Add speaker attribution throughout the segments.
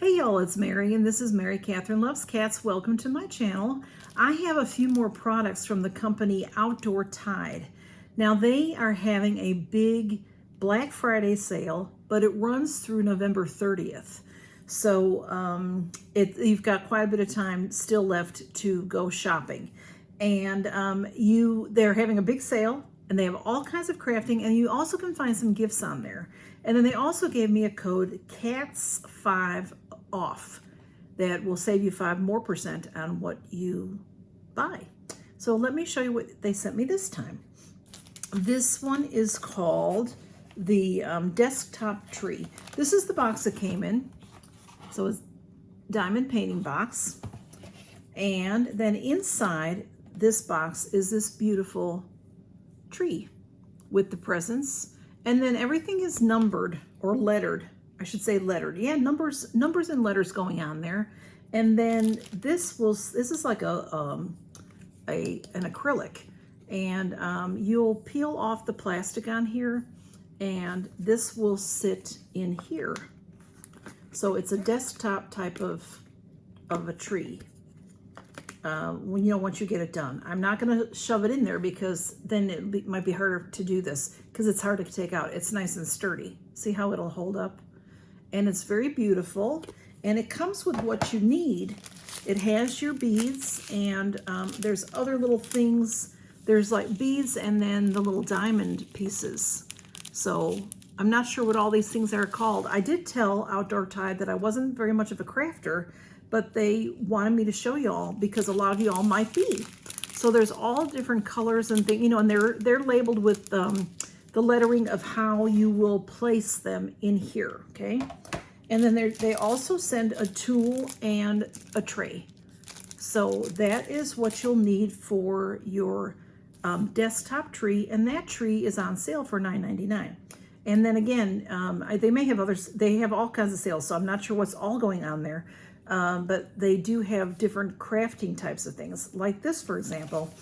Speaker 1: Hey y'all, it's Mary and this is Mary Catherine Loves Cats. Welcome to my channel. I have a few more products from the company Outdoortide. Now they are having a big Black Friday sale, but it runs through November 30th. So you've got quite a bit of time still left to go shopping. And they're having a big sale and they have all kinds of crafting, and you also can find some gifts on there. And then they also gave me a code CATS5OFF that will save you 5% more on what you buy. So let me show you what they sent me this time. This one is called the Desktop Tree. This is the box that came in. So it's diamond painting box. And then inside this box is this beautiful tree with the presents. And then everything is numbered or lettered. I should say lettered. Yeah, numbers and letters going on there. And then this is like an acrylic, and you'll peel off the plastic on here, and this will sit in here. So it's a desktop type of a tree. Once you get it done. I'm not going to shove it in there because then it might be harder to do this because it's hard to take out. It's nice and sturdy. See how it'll hold up? And it's very beautiful, and it comes with what you need. It has your beads, and there's other little things. There's like beads and then the little diamond pieces. So I'm not sure what all these things are called. I did tell Outdoortide that I wasn't very much of a crafter, but they wanted me to show y'all because a lot of y'all might be. So there's all different colors and things, and they're labeled with the lettering of how you will place them in here, okay? And then they also send a tool and a tray. So that is what you'll need for your desktop tree, and that tree is on sale for $9.99. And then again, they may have others. They have all kinds of sales, so I'm not sure what's all going on there. But they do have different crafting types of things. Like this, for example,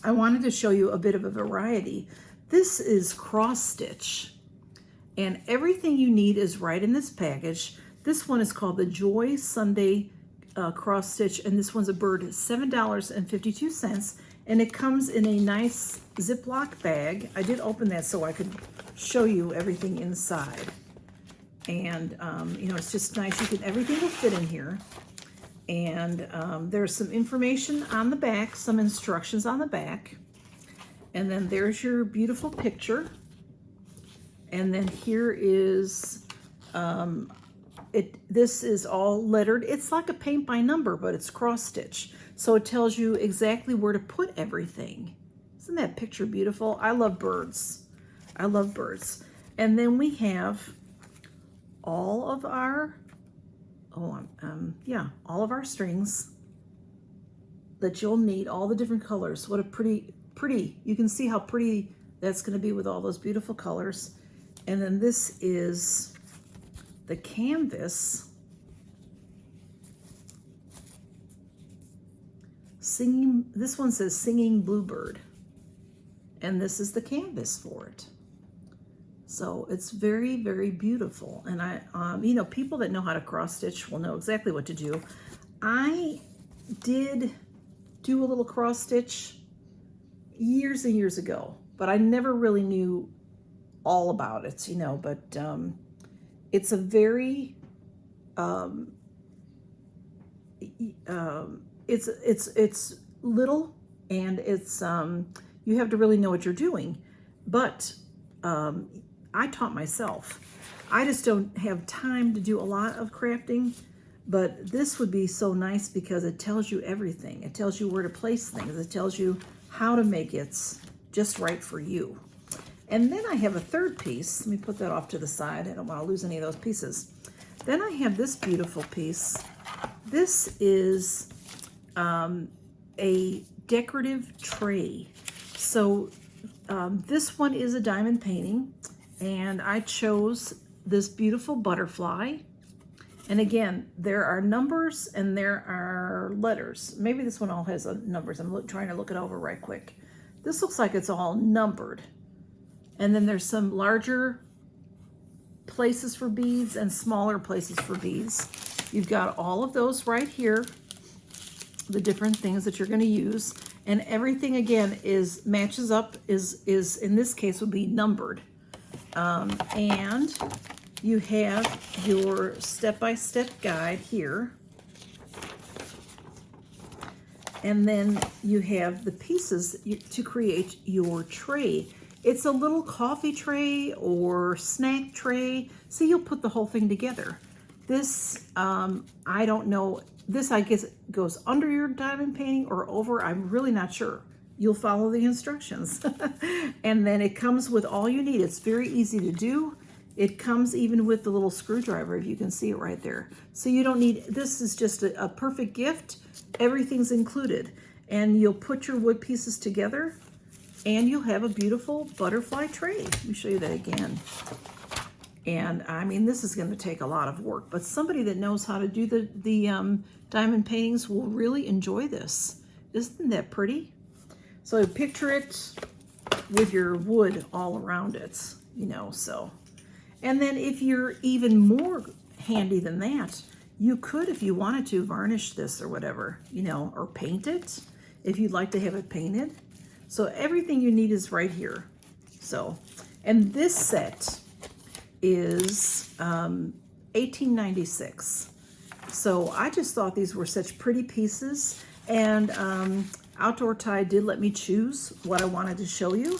Speaker 1: I wanted to show you a bit of a variety. This is cross stitch, and everything you need is right in this package. This one is called the Joy Sunday cross stitch, and this one's a bird, $7.52, and it comes in a nice Ziploc bag. I did open that so I could show you everything inside. And it's just nice. Everything will fit in here. And there's some information on the back, some instructions on the back. And then there's your beautiful picture. And then here is this is all lettered. It's like a paint by number, but it's cross stitch. So it tells you exactly where to put everything. Isn't that picture beautiful? I love birds. I love birds. And then we have all of our all of our strings that you'll need, all the different colors. What a pretty, you can see how pretty that's going to be with all those beautiful colors. And then this is the canvas. This one says Singing Bluebird, and this is the canvas for it. So it's very, very beautiful. And people that know how to cross stitch will know exactly what to do. I did do a little cross stitch years and years ago, but I never really knew all about it, but it's a very, it's little, and it's, you have to really know what you're doing. But I taught myself. I just don't have time to do a lot of crafting, but this would be so nice because it tells you everything. It tells you where to place things. It tells you how to make it just right for you. And then I have a third piece. Let me put that off to the side. I don't want to lose any of those pieces. Then I have this beautiful piece. This is a decorative tray. So this one is a diamond painting, and I chose this beautiful butterfly. And again, there are numbers and there are letters. Maybe this one all has numbers. I'm trying to look it over right quick. This looks like it's all numbered. And then there's some larger places for beads and smaller places for beads. You've got all of those right here, the different things that you're going to use, and everything again is matches up, is in this case would be numbered. And you have your step-by-step guide here. And then you have the pieces to create your tray. It's a little coffee tray or snack tray. So you'll put the whole thing together. This, I don't know, this I guess goes under your diamond painting or over, I'm really not sure. You'll follow the instructions. And then it comes with all you need. It's very easy to do. It comes even with the little screwdriver, if you can see it right there. So you don't need, this is just a perfect gift. Everything's included. And you'll put your wood pieces together and you'll have a beautiful butterfly tray. Let me show you that again. And I mean, this is going to take a lot of work, but somebody that knows how to do the diamond paintings will really enjoy this. Isn't that pretty? So picture it with your wood all around it, you know, so. And then if you're even more handy than that, you could, if you wanted to, varnish this or whatever, you know, or paint it if you'd like to have it painted. So everything you need is right here. So, and this set is $18.96. So I just thought these were such pretty pieces, and Outdoortide did let me choose what I wanted to show you.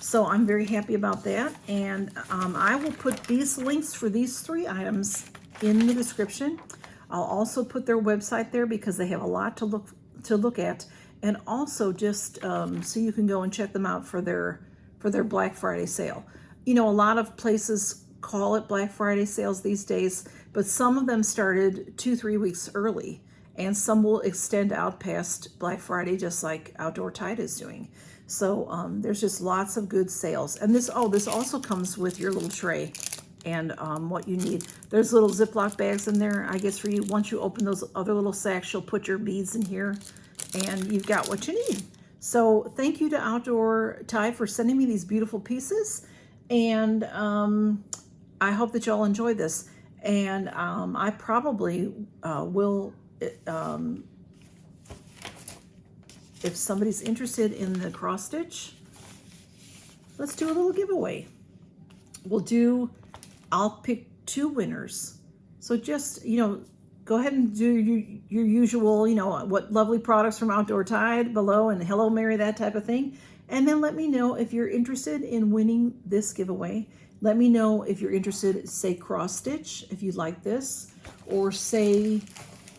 Speaker 1: So I'm very happy about that. And I will put these links for these 3 items in the description. I'll also put their website there because they have a lot to look at, and also just so you can go and check them out for their Black Friday sale. You know, a lot of places call it Black Friday sales these days, but some of them started 2-3 weeks early, and some will extend out past Black Friday, just like Outdoortide is doing. So there's just lots of good sales. And this also comes with your little tray and what you need. There's little Ziploc bags in there, I guess, for you. Once you open those other little sacks, you'll put your beads in here, and you've got what you need. So thank you to Outdoortide for sending me these beautiful pieces, and I hope that y'all enjoy this. And I probably will, if somebody's interested in the cross stitch, let's do a little giveaway. I'll pick 2 winners. So just, you know, go ahead and do your usual, you know, what lovely products from Outdoortide below, and hello Mary, that type of thing. And then let me know if you're interested in winning this giveaway. Let me know if you're interested, say cross stitch, if you like this, or say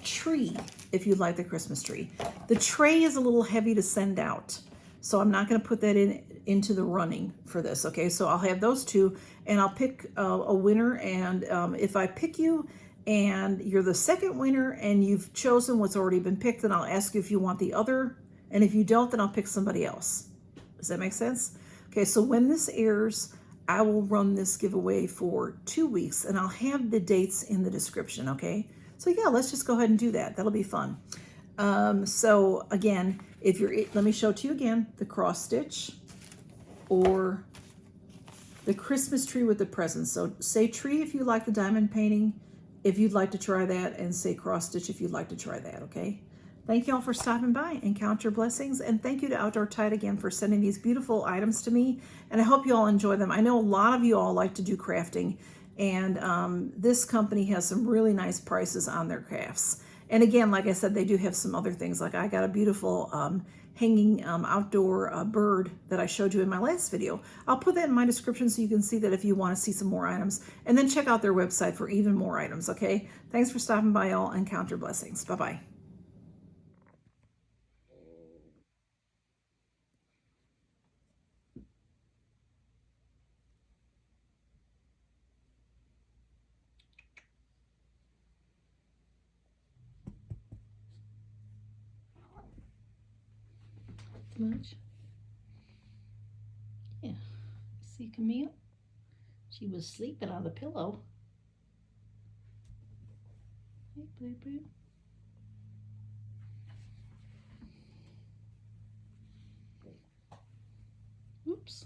Speaker 1: tree, if you like the Christmas tree. The tray is a little heavy to send out, so I'm not going to put that into the running for this. Okay, so I'll have those 2, and I'll pick a winner. And if I pick you and you're the second winner and you've chosen what's already been picked, then I'll ask you if you want the other, and if you don't, then I'll pick somebody else. Does that make sense? Okay, so when this airs, I will run this giveaway for 2 weeks, and I'll have the dates in the description. Okay, so yeah, let's just go ahead and do that. That'll be fun. So again, let me show it to you again, the cross stitch or the Christmas tree with the presents. So say tree if you like the diamond painting, if you'd like to try that, and say cross stitch if you'd like to try that. Okay, thank you all for stopping by, and count your blessings. And thank you to Outdoortide again for sending these beautiful items to me, and I hope you all enjoy them. I know a lot of you all like to do crafting, and this company has some really nice prices on their crafts. And again, like I said, they do have some other things. Like I got a beautiful hanging outdoor bird that I showed you in my last video. I'll put that in my description so you can see that if you want to see some more items. And then check out their website for even more items, okay? Thanks for stopping by, y'all, and count your blessings. Bye-bye. Much? Yeah. See Camille? She was sleeping on the pillow. Hey, Boo Boo. Oops.